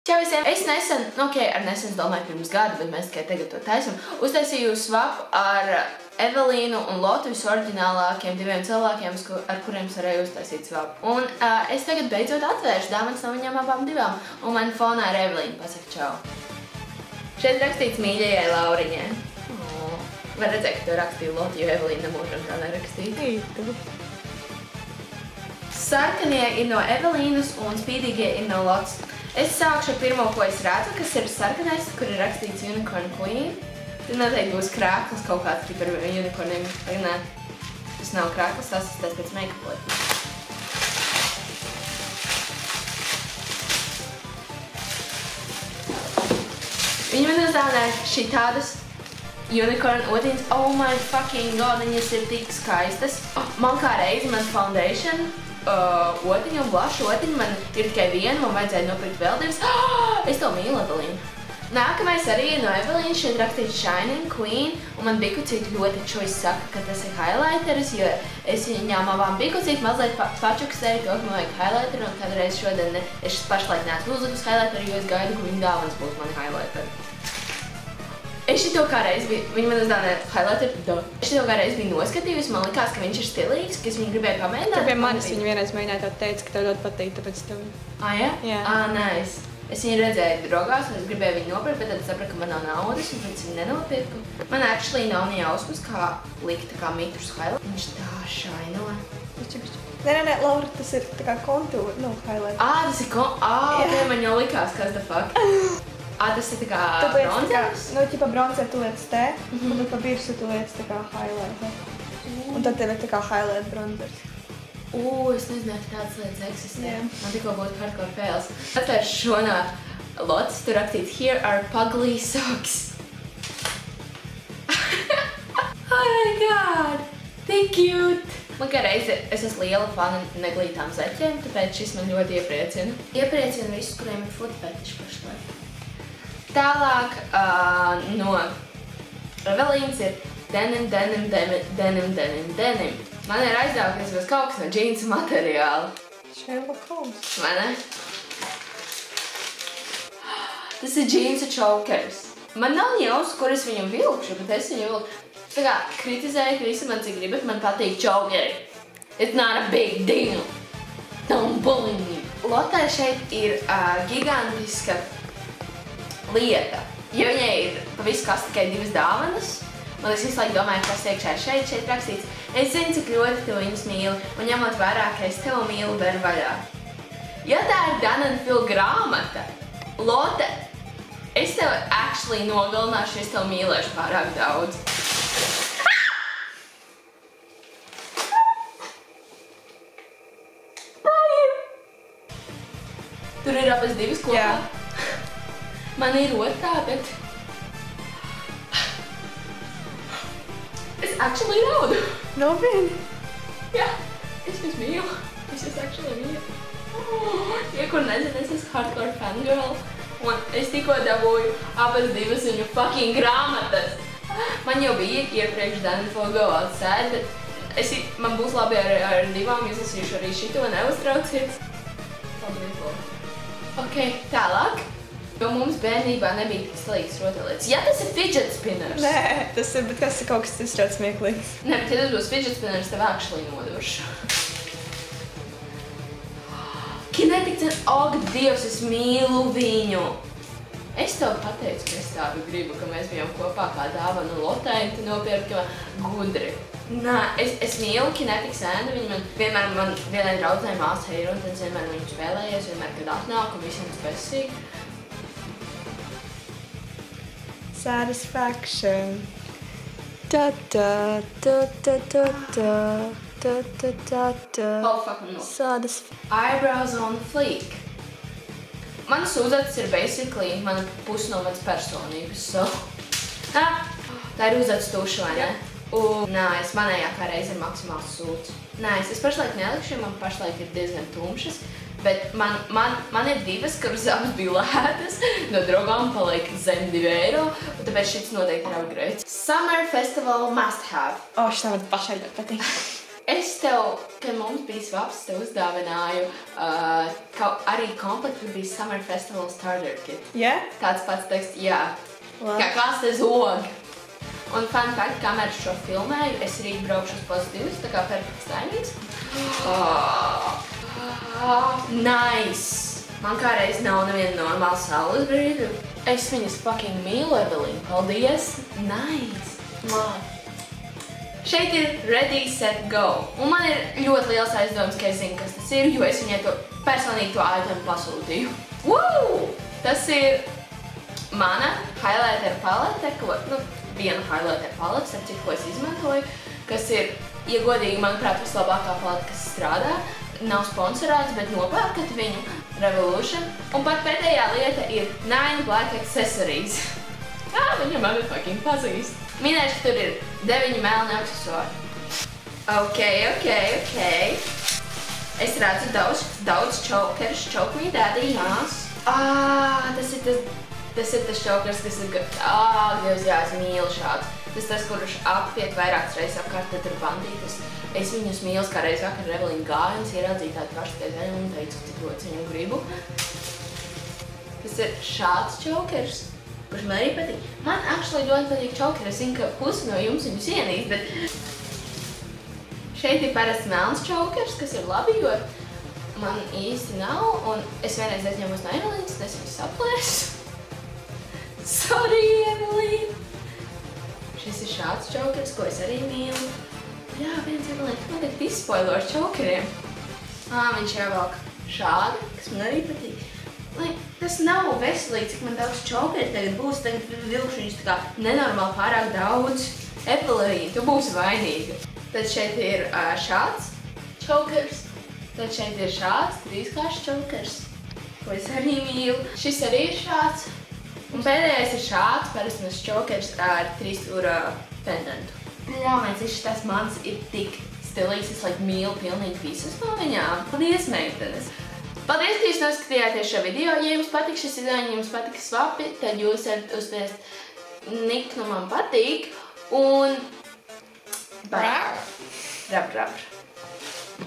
Čau visiem! Es nesen, ar nesen domāju pirms gada, bet mēs tikai tagad to taisam, uztaisīju swapu ar Evelīnu un Lotu, visu oriģinālākiem diviem cilvēkiem, ar kuriem es varēju uztaisīt swapu. Un es tagad beidzot atvēršu dāvanas no viņām abām divām, un man fonā ir Evelīna, pasaka čau. Šeit rakstīts mīļajai Lauriņai. Var redzēt, ka to rakstīju Lotu, jo Evelīna nemūžam tā nerakstīja. Sarkanie ir no Evelīnas un spīdīgie ir no Lotas. Es sākšu ar pirmo, ko es redzu, kas ir sarkanais, kur ir rakstīts Unicorn Queen. Tad noteikti būs krāklis kaut kāds tipa ar unicorniem. Nē, tas nav krāklis, tas ir pēc make-upot. Viņi man uzdāvināja šī tādas unicorn odiņas. Oh my fucking god, viņas ir tik skaistas. Man kā reizi man foundation odiņa un blush odiņa, man ir tikai viena, man vajadzēja nopirkt vēl divas. Es to mīlu, Evelīna. Nākamais arī ir no Evelīna, šeit rakstīts Shining Queen, un man bikucīt ļoti choice saka, ka tas ir highlighteris, jo es viņām abām bikucīt mazliet pačuksēju to, ka man vajag highlighteri, un kādreiz šodien es pašlaik neesmu uzlikus highlighteri, jo es gaidu, ka viņa dāvanas būs mani highlighteri. Es šito kā reiz biju, viņi man uzdāvināja highlighteri, es šito kā reiz biju noskatījusi, man likās, ka viņš ir stilīgs, ka es viņu gribēju pamēģināt. Tu pie manis viņu vienreiz mēģināja tā teica, ka tev ļoti patīk, tāpēc tev... Ja? Jā. Nice. Es viņu redzēju drogās, un es gribēju viņu nopirkt, bet tad es sapratu, ka man nav naudas, un pēc viņu nenopirku. Man actually nav ne jausmas, kā likt tā kā mitrus highlight. Viņš tā šaino. Nē, Laura, tas ir tā kā kontūra, nu, highlight. Tas ir ok, man jau likās, kas the fuck. Tas ir tā kā bronzers? Nu, ķipa bronzer tu lietas te, un tad pa virsu tu lietas tā kā highlight. Un tad tev ir tā kā highlight bronzers. Es nezināju, ka tādas lietas eksistē. Man tikko būtu hardcore fails. Atvēršu šo no Lotas, tur rakstīts Here are Pugly Socks. Oh my god! Tik cute! Man kā reizi es esmu liela fana neglītām zeķiem, tāpēc šis man ļoti iepriecina. Iepriecina visus, kuriem ir foot fetish pašlaik. Tālāk no Evelīnas ir denim. Man ir aizdevums, ka tas būs kaut kas no džīnsu materiāla. Sherlock Holmes. Vai ne? Tas ir džīnsu chokers. Man nav jausmas, kur es viņu vilkšu, bet es viņu vilkšu. Tā kā kritizēju visi man cik gribat, man patīk chokeri. It's not a big deal. Don't bully me. Lotai šeit ir gigantiska lieta. Ja viņai ir pa visu kas tikai divas dāvanas, man es visu laiku domāju, kas iekšā šeit rakstīts. Es zinu, cik ļoti tu viņus mīli, un ņemot vērā, ka es tev mīlu ver vaļā. Ja tā ir Dan & Phil grāmata, Lotte, es tev actually nogalināšu, es tev mīlēšu pārāk daudz. Tā ir! Tur ir abas divas kopā. Man ir otrā, bet... Es actually raudu. Nopietni? Jā, es jūs mīlu. Es jūs actually mīlu. Ja kur nezinu, es esmu hardcore fangirl. Un es tikko dabūju abas divas viņu fucking grāmatas. Man jau bija iepriekš Dan & Phil Go Outside, bet man būs labi ar divām, izlasīšu arī šito, neuztraucies. Paldies, Lora. Ok, tālāk. Jo mums bērnībā nebija tik stilīgas rotaļlietas. Ja tas ir fidget spinners. Nē, tas ir, bet kas ir kaut kas tas ļoti smieklīgs. Nē, bet ja tas būs fidget spinners, tev actually noduršu. Kinetic, ak, Dievs, es mīlu viņu. Es tev pateicu, ka es tādu gribu, ka mēs bijām kopā kā dāvana Lotai, un tu nopirki gudri. Nē, es mīlu Kinetic ēnu, viņa man vienmēr vienai draudzē māsa ir, un tad vienmēr viņu spēlējies, vienmēr, kad atnāk, un visiem spēcīgi. Satisfaction. Da da da da da da da da da da. Oh, fucking no. Satisfaction. Eyebrows on fleek. Manas uzvedas ir basically mana pusnovads personības, so... Tā ir uzvedas tuša, vai ne? Nice, manējā kā reiz ir maksimāls sūds. Nice, es pašlaik nelikšu, jo man pašlaik ir diezgan tumšas. Bet man ir divas, kuras abas bija lētas, no drogām paliek zem 2 eiro, un tāpēc šits noteikti ir upgrades. Summer Festival must have. Šitā man pašai ļoti patīk. Es tev, kad mums bija svaps, tev uzdāvināju arī komplektu, kur bija Summer Festival Starter Kit. Yeah? Tāds pats teksts, jā. Wow. Kā klāsta zog. Un fun fact, kamēr šo filmēju, es rīt braukšu uz pozitīvus, tā kā perfekts taimings. Nice! Man kādreiz nav neviena normāla saules brīdi. Es viņas fucking mīlu, Evelīna. Paldies! Nice! Šeit ir ready, set, go. Un man ir ļoti liels aizdoms, ka es zinu, kas tas ir, jo es viņai personīgi to item pasūtīju. Woo! Tas ir mana highlighter palete, viena highlighter palete, ar citu, ko es izmantoju, kas ir, ja godīgi, manuprāt, vislabākā palete, kas strādā. Nav sponsorēts, bet nopērkat viņu Revolution. Un pat pēdējā lieta ir 9 Black Accessories. Viņa mani fucking pazīst. Minēšu, ka tur ir 9 melni aksesuāri. Ok. Es redzu daudz čokerus, choke me daddy. Tas ir tas čokers, kas ir... Dievs, jā, es mīlu šāds. Tas, kurš apiet vairākas reizes apkārt, tad ir bandītas. Es viņus mīlu, kā reiz vakar Evelīna gāja un ieraudzīja tādu pašu teizēnu un teicu, cik ļoti viņu gribu. Tas ir šāds čokers, kurš man arī patīk. Man actually ļoti patīk čokeri. Es zinu, ka pusi no jums viņus ienīst, bet... Šeit ir parasts melns čokers, kas ir labi, jo man īsti nav. Un es vienreiz aizņemos no Evelīnas, un es viņus saplēsu. Sorry, Evelīna! Šis ir šāds čokers, ko es arī mīlu. Jā, viens Evelīna, man tagad izspoilo ar čokeriem. Viņš ievelk šādi, kas man arī patīk. Tas nav veselīgi, cik man daudz čokeri tagad būs. Tagad vilkšu viņus tā kā nenormāli pārāk daudz. Evelīna, tu būsi vainīga. Tad šeit ir šāds čokers. Tad šeit ir šāds trīskāršs čokers, ko es arī mīlu. Šis arī ir šāds. Un pēdējais ir šāds parastais čokers ar 3 stūra pendentu. Ļāmēs, šis mans ir tik stilīgs, es mīlu pilnīgi visus no viņām. Paldies, meitenes! Paldies, ka jūs noskatījāties šo video. Ja jums patīk šis video, ja jums patīk svapi, tad jūs varat uzspiest niknu man patīk. Un... Rap.